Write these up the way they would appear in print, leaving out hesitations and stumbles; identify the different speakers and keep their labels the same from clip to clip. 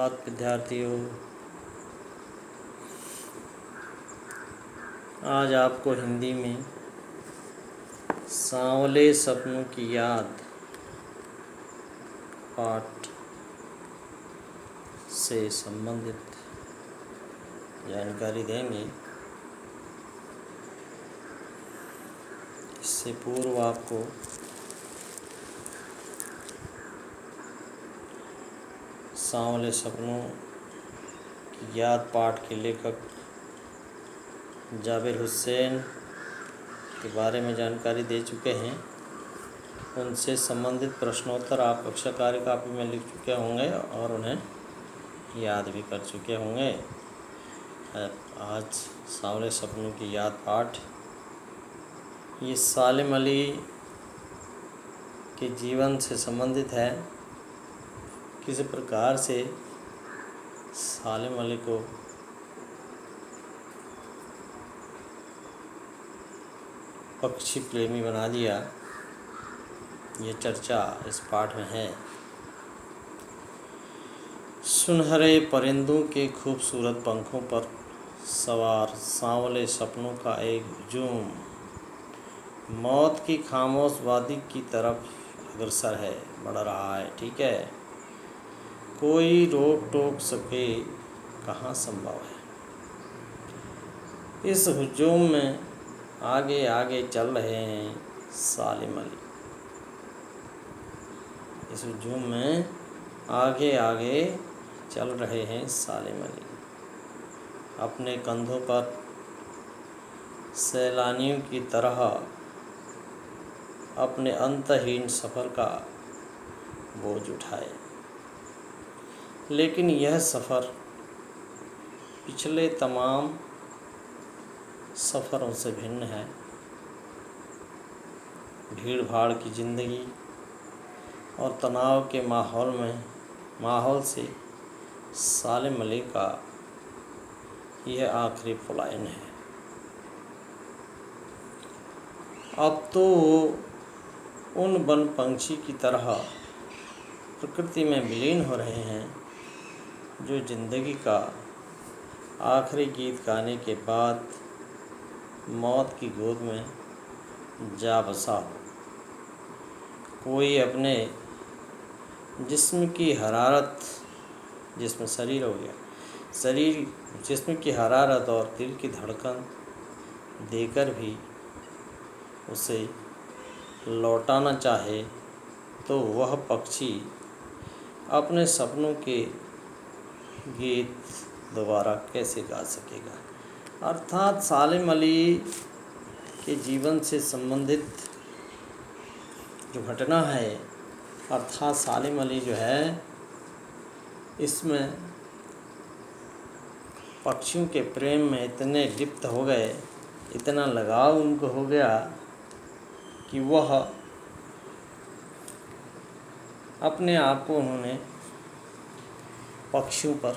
Speaker 1: सुप्रभात विद्यार्थियों। आज आपको हिंदी में सांवले सपनों की याद पाठ से संबंधित जानकारी देंगे। इससे पूर्व आपको सांवले सपनों की याद पाठ के लेखक जाबिर हुसैन के बारे में जानकारी दे चुके हैं। उनसे संबंधित प्रश्नोत्तर आप कक्षा कार्य कापी में लिख चुके होंगे और उन्हें याद भी कर चुके होंगे। आज सांवले सपनों की याद पाठ ये सालिम अली के जीवन से संबंधित है। किस प्रकार से सालिम अली को पक्षी प्रेमी बना दिया, ये चर्चा इस पाठ में है। सुनहरे परिंदों के खूबसूरत पंखों पर सवार सांवले सपनों का एक हुजूम मौत की खामोश वादी की तरफ अग्रसर है, बढ़ रहा है। ठीक है, कोई रोक टोक सके कहाँ संभव है। इस हुजूम में आगे आगे चल रहे हैं सालिम अली। इस हुजूम में आगे आगे चल रहे हैं सालिम अली। अपने कंधों पर सैलानियों की तरह अपने अंतहीन सफ़र का बोझ उठाए। लेकिन यह सफ़र पिछले तमाम सफ़रों से भिन्न है। भीड़ भाड़ की ज़िंदगी और तनाव के माहौल से सालिम अली का यह आखिरी पलायन है। अब तो वो उन वन पंछी की तरह प्रकृति में विलीन हो रहे हैं जो ज़िंदगी का आखिरी गीत गाने के बाद मौत की गोद में जा बसा हो। कोई अपने जिस्म की हरारत, जिसमें शरीर हो गया, जिस्म की हरारत और दिल की धड़कन देकर भी उसे लौटाना चाहे तो वह पक्षी अपने सपनों के गीत दोबारा कैसे गा सकेगा। अर्थात सालिम अली के जीवन से संबंधित जो घटना है, अर्थात सालिम अली जो है इसमें पक्षियों के प्रेम में इतने लिप्त हो गए, इतना लगाव उनको हो गया कि वह अपने आप को उन्होंने पक्षियों पर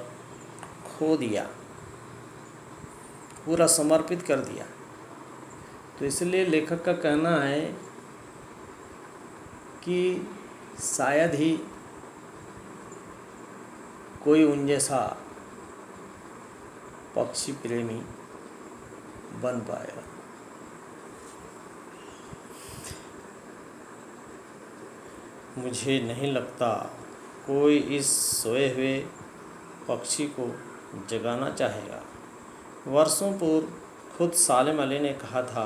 Speaker 1: खो दिया, पूरा समर्पित कर दिया। तो इसलिए लेखक का कहना है कि शायद ही कोई उन जैसा पक्षी प्रेमी बन पाएगा। मुझे नहीं लगता कोई इस सोए हुए पक्षी को जगाना चाहेगा। वर्षों पूर्व खुद सालिम अली ने कहा था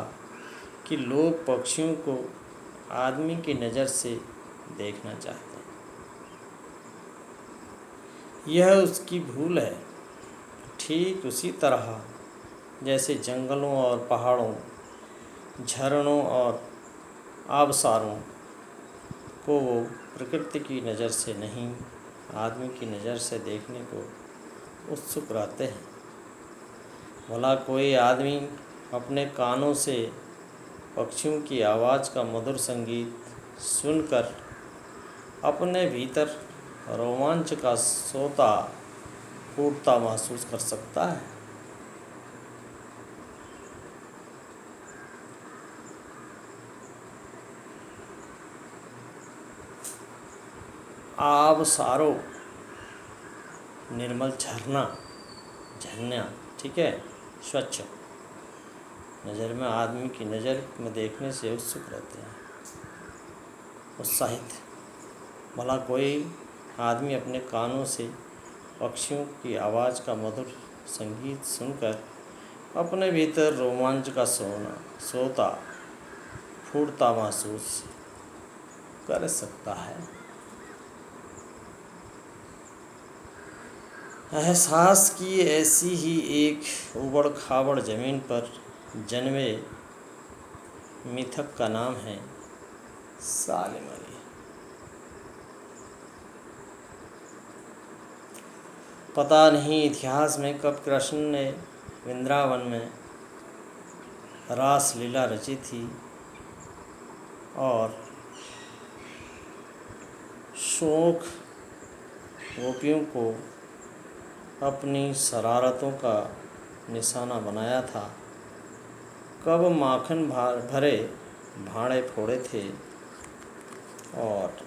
Speaker 1: कि लोग पक्षियों को आदमी की नज़र से देखना चाहते हैं। यह उसकी भूल है। ठीक उसी तरह जैसे जंगलों और पहाड़ों, झरनों और आबशारों को वो प्रकृति की नज़र से नहीं, आदमी की नज़र से देखने को उत्सुक रहते हैं। भला कोई आदमी अपने कानों से पक्षियों की आवाज़ का मधुर संगीत सुनकर अपने भीतर रोमांच का सोता फूटता महसूस कर सकता है? आबशारों निर्मल झरना, ठीक है, स्वच्छ नज़र में, आदमी की नज़र में देखने से उत्सुक रहते हैं, उत्साहित। भला कोई आदमी अपने कानों से पक्षियों की आवाज़ का मधुर संगीत सुनकर अपने भीतर रोमांच का सोता फूटता महसूस कर सकता है। एहसास की ऐसी ही एक उबड़ खाबड़ ज़मीन पर जन्मे मिथक का नाम है सालिम अली। पता नहीं इतिहास में कब कृष्ण ने वृंदावन में रास लीला रची थी और शौक गोपियों को अपनी शरारतों का निशाना बनाया था, कब माखन भरे भाड़े फोड़े थे और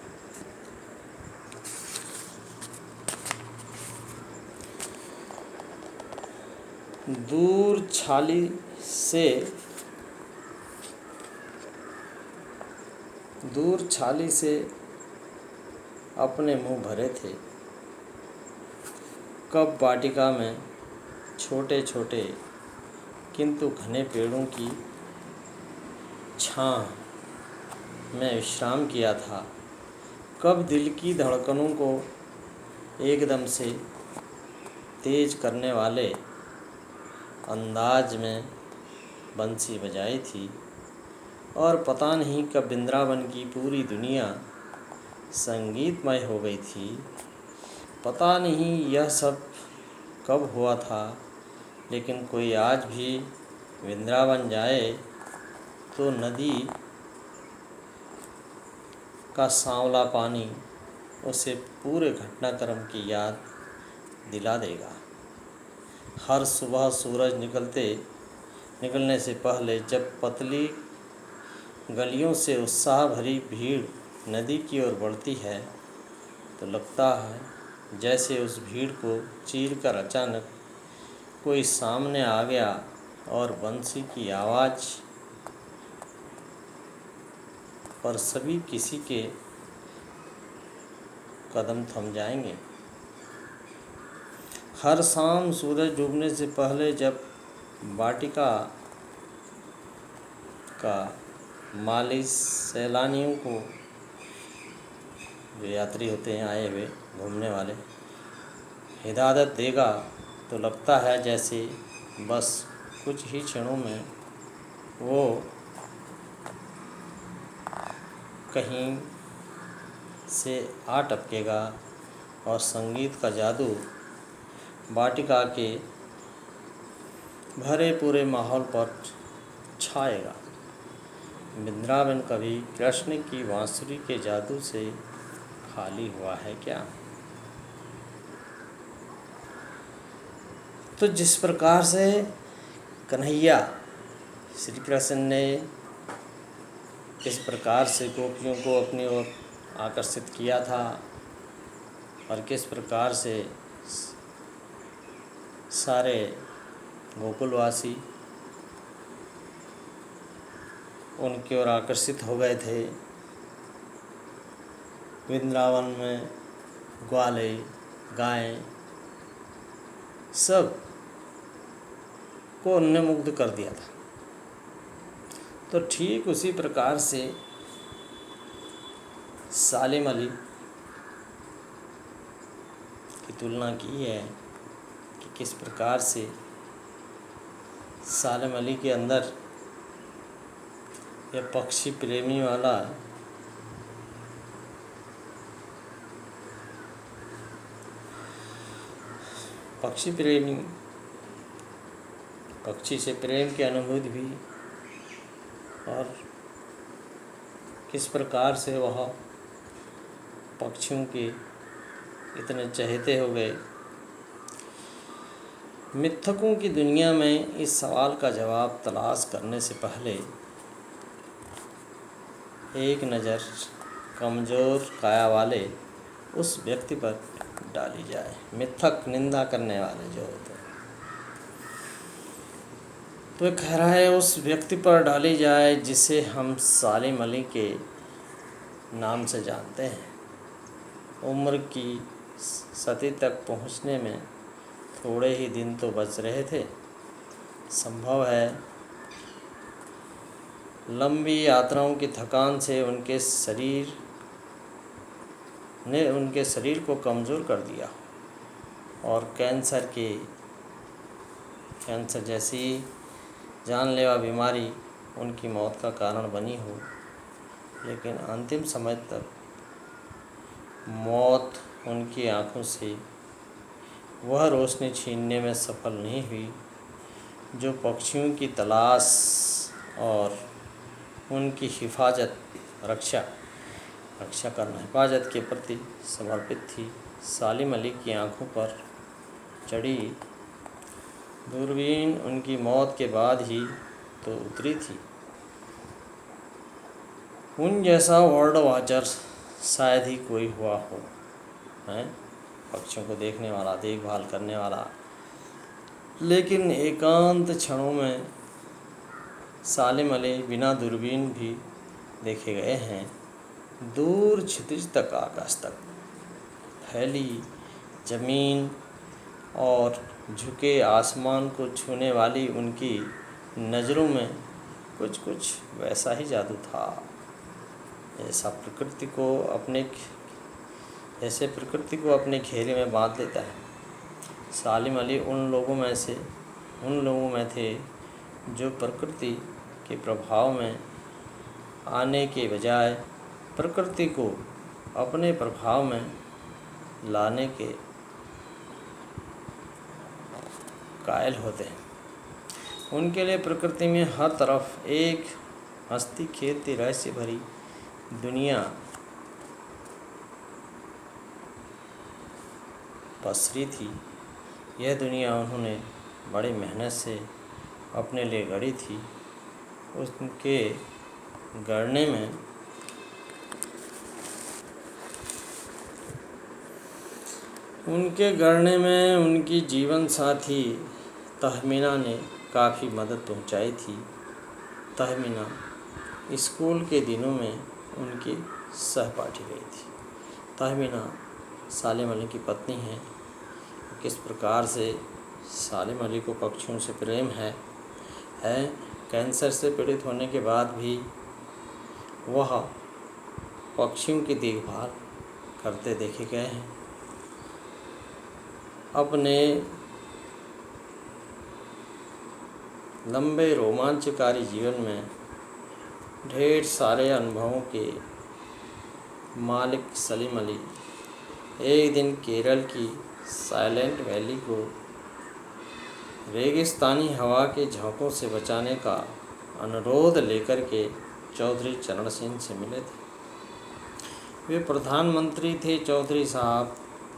Speaker 1: दूर छाली से अपने मुंह भरे थे, कब वाटिका में छोटे छोटे किंतु घने पेड़ों की छांव में विश्राम किया था, कब दिल की धड़कनों को एकदम से तेज करने वाले अंदाज में बंसी बजाई थी, और पता नहीं कब वृंदावन की पूरी दुनिया संगीतमय हो गई थी। पता नहीं यह सब कब हुआ था, लेकिन कोई आज भी वृंदावन जाए तो नदी का सांवला पानी उसे पूरे घटनाक्रम की याद दिला देगा। हर सुबह सूरज निकलने से पहले जब पतली गलियों से उत्साह भरी भीड़ नदी की ओर बढ़ती है तो लगता है जैसे उस भीड़ को चीरकर अचानक कोई सामने आ गया और बंसी की आवाज़ पर सभी किसी के कदम थम जाएंगे। हर शाम सूरज डूबने से पहले जब वाटिका का माली सैलानियों को, जो यात्री होते हैं आए हुए घूमने वाले, हिदायत देगा तो लगता है जैसे बस कुछ ही क्षणों में वो कहीं से आ टपकेगा और संगीत का जादू वाटिका के भरे पूरे माहौल पर छाएगा। वृंदावन कभी कृष्ण की बांसुरी के जादू से खाली हुआ है क्या? तो जिस प्रकार से कन्हैया श्री कृष्ण ने किस प्रकार से गोपियों को अपनी ओर आकर्षित किया था और किस प्रकार से सारे गोकुलवासी उनकी ओर आकर्षित हो गए थे, वृंदावन में ग्वाले गायें सब को उन्होंने मुग्ध कर दिया था। तो ठीक उसी प्रकार से सालिम अली की तुलना की है कि किस प्रकार से सालिम अली के अंदर यह पक्षी प्रेमी वाला पक्षी से प्रेम की अनुभूति भी, और किस प्रकार से वह पक्षियों के इतने चहेते हो गए। मिथकों की दुनिया में इस सवाल का जवाब तलाश करने से पहले एक नज़र कमज़ोर काया वाले उस व्यक्ति पर डाली जाए। मिथक निंदा करने वाले जो होते हैं, तो कह रहा है उस व्यक्ति पर डाली जाए जिसे हम सालिम अली के नाम से जानते हैं। उम्र की सदी तक पहुंचने में थोड़े ही दिन तो बच रहे थे। संभव है लंबी यात्राओं की थकान से उनके शरीर को कमज़ोर कर दिया और कैंसर जैसी जानलेवा बीमारी उनकी मौत का कारण बनी हो, लेकिन अंतिम समय तक मौत उनकी आँखों से वह रोशनी छीनने में सफल नहीं हुई जो पक्षियों की तलाश और उनकी हिफाजत के प्रति समर्पित थी। सालिम अली की आँखों पर चढ़ी दूरबीन उनकी मौत के बाद ही तो उतरी थी। उन जैसा वर्ल्ड वॉचर शायद ही कोई हुआ हो, हैं, पक्षियों को देखने वाला, देखभाल करने वाला। लेकिन एकांत क्षणों में सालिम अली बिना दूरबीन भी देखे गए हैं। दूर क्षितिज तक, आकाश तक फैली जमीन और झुके आसमान को छूने वाली उनकी नज़रों में कुछ कुछ वैसा ही जादू था जैसे प्रकृति को अपने घेरे में बांध लेता है। सालिम अली उन लोगों में थे जो प्रकृति के प्रभाव में आने के बजाय प्रकृति को अपने प्रभाव में लाने के कायल होते हैं। उनके लिए प्रकृति में हर तरफ एक हंसती खेलती रहस्य भरी दुनिया पसरी थी। यह दुनिया उन्होंने बड़ी मेहनत से अपने लिए गढ़ी थी। उनके गढ़ने में उनकी जीवन साथी तहमीना ने काफ़ी मदद पहुंचाई थी। तहमीना स्कूल के दिनों में उनकी सहपाठी रही थी। तहमीना सालिम अली की पत्नी है। किस प्रकार से सालिम अली को पक्षियों से प्रेम है। कैंसर से पीड़ित होने के बाद भी वह पक्षियों की देखभाल करते देखे गए हैं। अपने लंबे रोमांचकारी जीवन में ढेर सारे अनुभवों के मालिक सलीम अली एक दिन केरल की साइलेंट वैली को रेगिस्तानी हवा के झोंकों से बचाने का अनुरोध लेकर के चौधरी चरण सिंह से मिले थे। वे प्रधानमंत्री थे। चौधरी साहब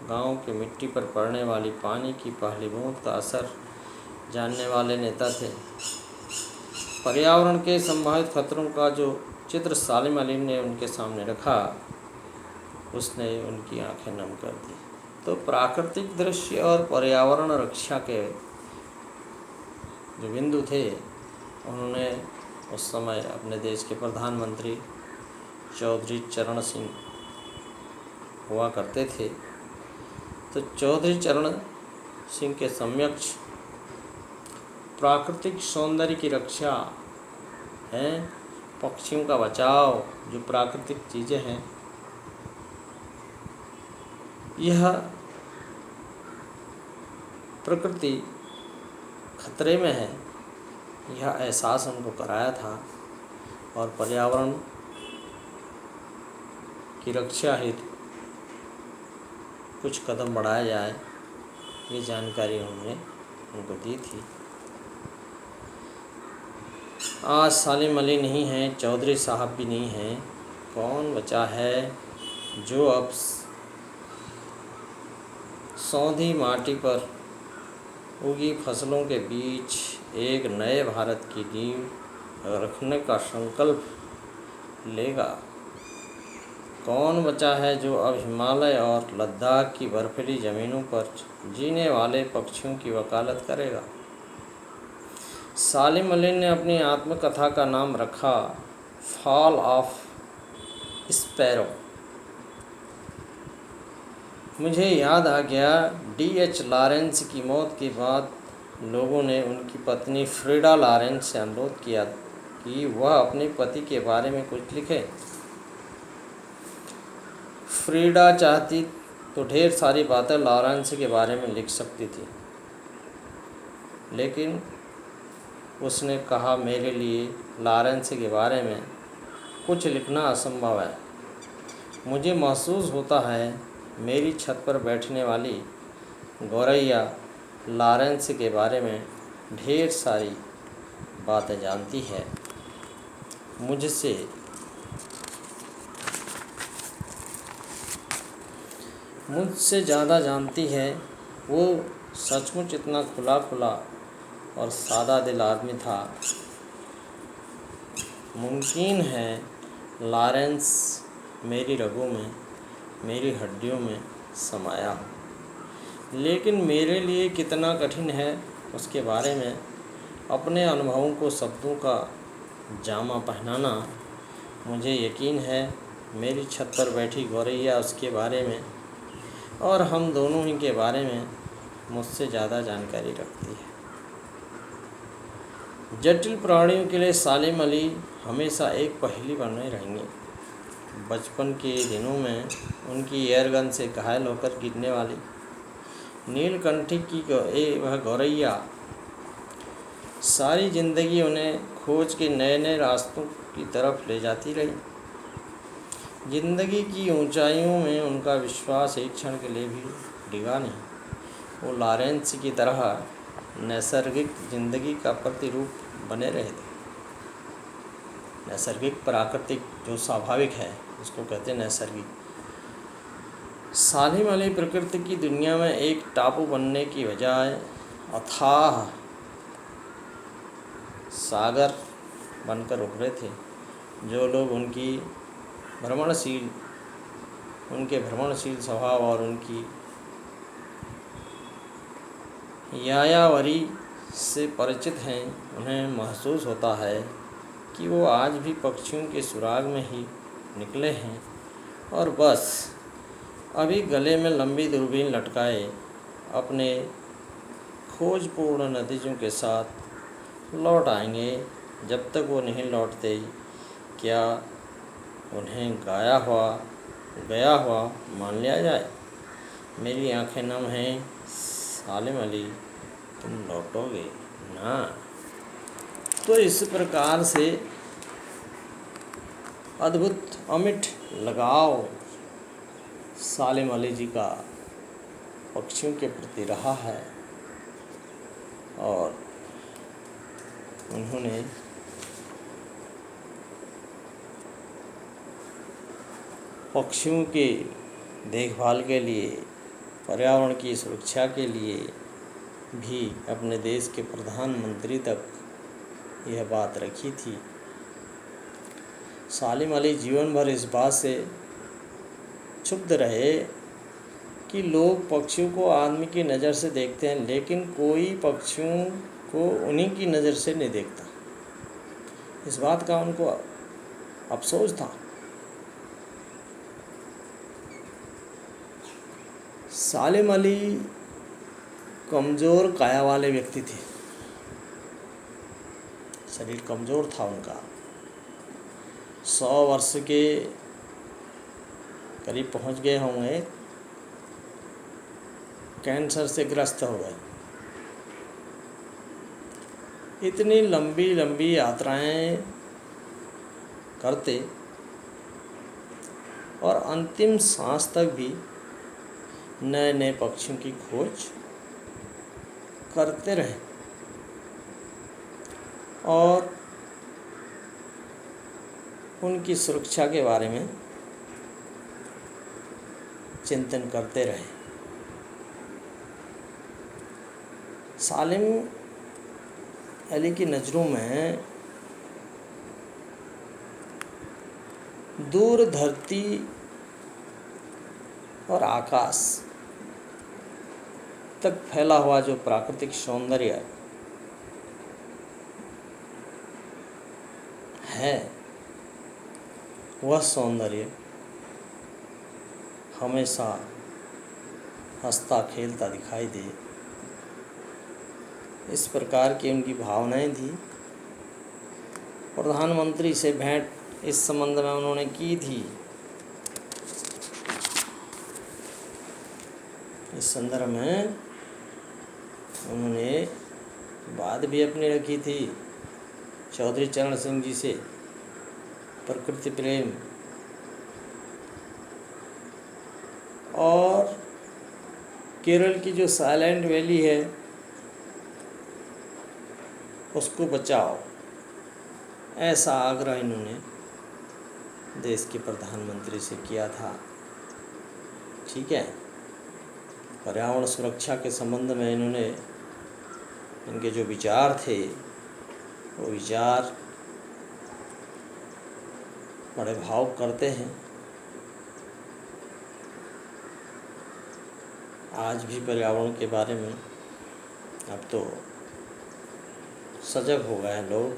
Speaker 1: गांव की मिट्टी पर पड़ने वाली पानी की पहली बूंद का असर जानने वाले नेता थे। पर्यावरण के संभावित खतरों का जो चित्र सालिम अली ने उनके सामने रखा, उसने उनकी आंखें नम कर दी। तो प्राकृतिक दृश्य और पर्यावरण रक्षा के जो बिंदु थे, उन्होंने उस समय अपने देश के प्रधानमंत्री चौधरी चरण सिंह हुआ करते थे। तो चौधरी चरण सिंह के समक्ष प्राकृतिक सौंदर्य की रक्षा है, पक्षियों का बचाव, जो प्राकृतिक चीज़ें हैं, यह प्रकृति खतरे में है, यह एहसास उनको कराया था। और पर्यावरण की रक्षा हेतु कुछ कदम बढ़ाया जाए, ये जानकारी उन्होंने उनको दी थी। आज सालिम अली नहीं हैं, चौधरी साहब भी नहीं हैं। कौन बचा है जो अब सौंधी माटी पर उगी फसलों के बीच एक नए भारत की नींव रखने का संकल्प लेगा? कौन बचा है जो अब हिमालय और लद्दाख की बर्फीली ज़मीनों पर जीने वाले पक्षियों की वकालत करेगा। सालिम अली ने अपनी आत्मकथा का नाम रखा फॉल ऑफ स्पैरो। मुझे याद आ गया D.H. लॉरेंस की मौत के बाद लोगों ने उनकी पत्नी फ्रीडा लॉरेंस से अनुरोध किया कि वह अपने पति के बारे में कुछ लिखे। फ्रीडा चाहती तो ढेर सारी बातें लॉरेंस के बारे में लिख सकती थी, लेकिन उसने कहा मेरे लिए लॉरेंस के बारे में कुछ लिखना असंभव है। मुझे महसूस होता है मेरी छत पर बैठने वाली गौरैया लॉरेंस के बारे में ढेर सारी बातें जानती है, मुझसे ज़्यादा जानती है। वो सचमुच इतना खुला और सादा दिल आदमी था। मुमकिन है लॉरेंस मेरी रगों में, मेरी हड्डियों में समाया हो, लेकिन मेरे लिए कितना कठिन है उसके बारे में अपने अनुभवों को शब्दों का जामा पहनाना। मुझे यकीन है मेरी छत पर बैठी गौरैया उसके बारे में और हम दोनों ही के बारे में मुझसे ज़्यादा जानकारी रखती है। जटिल प्राणियों के लिए सालिम अली हमेशा एक पहेली बने रहेंगे। बचपन के दिनों में उनकी एयरगन से घायल होकर गिरने वाली नीलकंठी की वह गौरैया सारी ज़िंदगी उन्हें खोज के नए नए रास्तों की तरफ ले जाती रही। ज़िंदगी की ऊंचाइयों में उनका विश्वास एक क्षण के लिए भी डिगा नहीं। वो लॉरेंस की तरह नैसर्गिक ज़िंदगी का प्रतिरूप बने रहे थे। नैसर्गिक प्राकृतिक जो स्वाभाविक है उसको कहते हैं नैसर्गिक। सालिम अली प्रकृति की दुनिया में एक टापू बनने की बजाय अथाह सागर बनकर उभरे थे। जो लोग उनके भ्रमणशील स्वभाव और उनकी यायावरी से परिचित हैं, उन्हें महसूस होता है कि वो आज भी पक्षियों के सुराग में ही निकले हैं और बस अभी गले में लंबी दूरबीन लटकाए अपने खोजपूर्ण नतीजों के साथ लौट आएंगे। जब तक वो नहीं लौटते क्या उन्हें गया हुआ मान लिया जाए? मेरी आंखें नम हैं सालिम अली, तुम लौटोगे ना? तो इस प्रकार से अद्भुत अमिट लगाव सालिम अली जी का पक्षियों के प्रति रहा है और उन्होंने पक्षियों के देखभाल के लिए, पर्यावरण की सुरक्षा के लिए भी अपने देश के प्रधानमंत्री तक यह बात रखी थी। सालिम अली जीवन भर इस बात से क्षुब्ध रहे कि लोग पक्षियों को आदमी की नज़र से देखते हैं, लेकिन कोई पक्षियों को उन्हीं की नज़र से नहीं देखता। इस बात का उनको अफसोस था। सालिम अली कमज़ोर काया वाले व्यक्ति थे। शरीर कमज़ोर था उनका। 100 वर्ष के करीब पहुंच गए होंगे, कैंसर से ग्रस्त हो गए। इतनी लंबी यात्राएं करते और अंतिम सांस तक भी नए नए पक्षियों की खोज करते रहे और उनकी सुरक्षा के बारे में चिंतन करते रहे। सालिम अली की नज़रों में दूर धरती और आकाश तक फैला हुआ जो प्राकृतिक सौंदर्य है, वह सौंदर्य हमेशा हंसता खेलता दिखाई दे, इस प्रकार की उनकी भावनाएं थी। प्रधानमंत्री से भेंट इस संबंध में उन्होंने की थी। इस संदर्भ में उन्होंने बात भी अपनी रखी थी चौधरी चरण सिंह जी से, प्रकृति प्रेम और केरल की जो साइलेंट वैली है उसको बचाओ, ऐसा आग्रह इन्होंने देश के प्रधानमंत्री से किया था। ठीक है, पर्यावरण सुरक्षा के संबंध में इन्होंने, इनके जो विचार थे वो विचार बड़े भावुक करते हैं। आज भी पर्यावरण के बारे में अब तो सजग हो गए हैं लोग।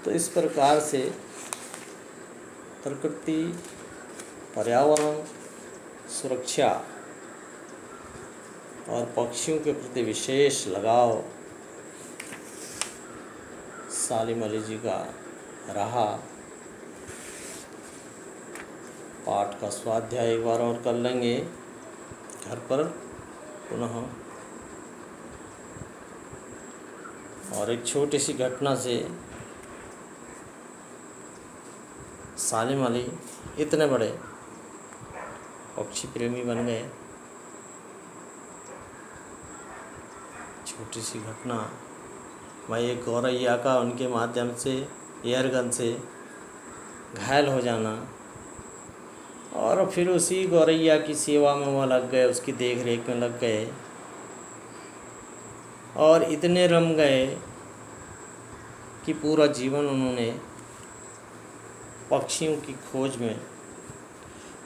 Speaker 1: तो इस प्रकार से प्रकृति, पर्यावरण सुरक्षा और पक्षियों के प्रति विशेष लगाव सालिम अली जी का रहा। पाठ का स्वाध्याय एक बार और कर लेंगे घर पर पुनः। और एक छोटी सी घटना से सालिम अली इतने बड़े पक्षी प्रेमी बन गए। छोटी सी घटना, भाई एक गौरैया का उनके माध्यम से एयरगन से घायल हो जाना, और फिर उसी गौरैया की सेवा में वह लग गए, उसकी देख रेख में लग गए और इतने रम गए कि पूरा जीवन उन्होंने पक्षियों की खोज में,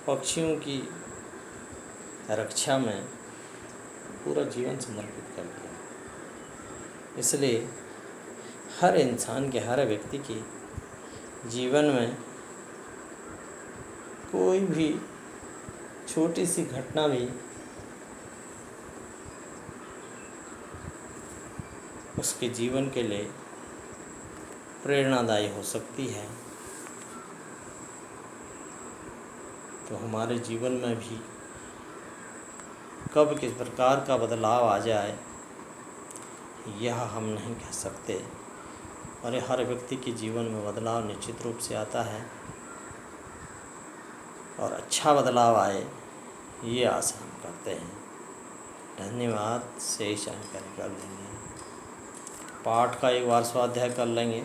Speaker 1: पक्षियों की रक्षा में पूरा जीवन समर्पित कर दिया। इसलिए हर इंसान के, हर व्यक्ति के जीवन में कोई भी छोटी सी घटना भी उसके जीवन के लिए प्रेरणादायी हो सकती है। तो हमारे जीवन में भी कब किस प्रकार का बदलाव आ जाए यह हम नहीं कह सकते, और हर व्यक्ति के जीवन में बदलाव निश्चित रूप से आता है और अच्छा बदलाव आए ये आशा हम करते हैं। धन्यवाद। शेष जानकारी कर लेंगे, पाठ का एक बार स्वाध्याय कर लेंगे।